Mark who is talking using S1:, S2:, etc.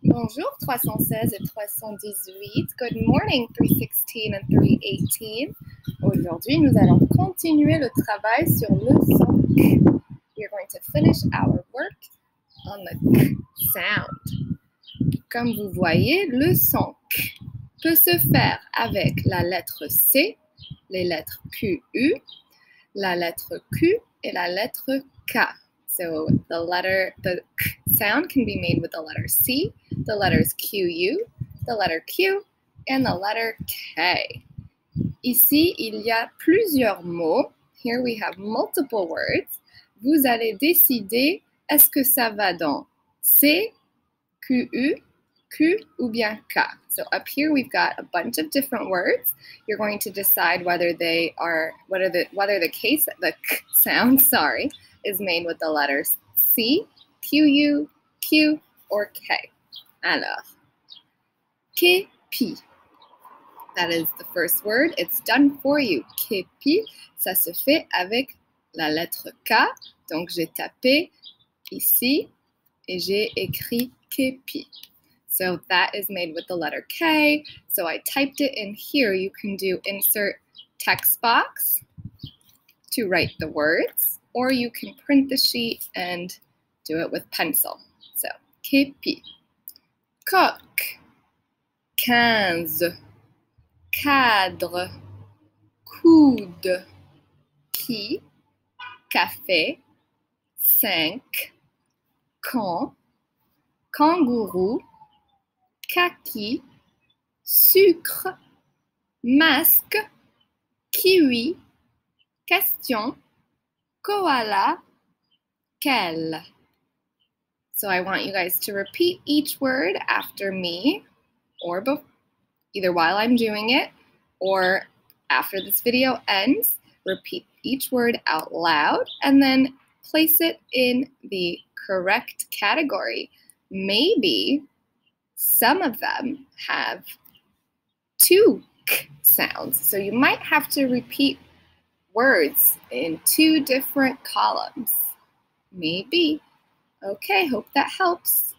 S1: Bonjour 316 et 318. Good morning 316 and 318. Aujourd'hui, nous allons continuer le travail sur le son K. We are going to finish our work on the K sound. Comme vous voyez, le son K peut se faire avec la lettre C, les lettres QU, la lettre Q et la lettre K. So the K sound can be made with the letter C, the letters QU, the letter Q, and the letter K. Ici, il y a plusieurs mots. Here we have multiple words. Vous allez décider, est-ce que ça va dans C, QU, Q, ou bien K. So up here we've got a bunch of different words. You're going to decide whether the K sound, is made with the letters C, QU, Q, or K. Alors, képi. That is the first word. It's done for you. Képi, ça se fait avec la lettre K. Donc, j'ai tapé ici et j'ai écrit képi. So that is made with the letter K. So I typed it in here. You can do insert text box to write the words, or you can print the sheet and do it with pencil. So, képi. Coq, 15, cadre, coude, qui, café, 5, camp, kangourou, kaki, sucre, masque, kiwi, question, koala, quel. So I want you guys to repeat each word after me, or either while I'm doing it, or after this video ends. Repeat each word out loud, and then place it in the correct category. Maybe some of them have two K sounds, so you might have to repeat words in two different columns. Maybe. Okay, hope that helps.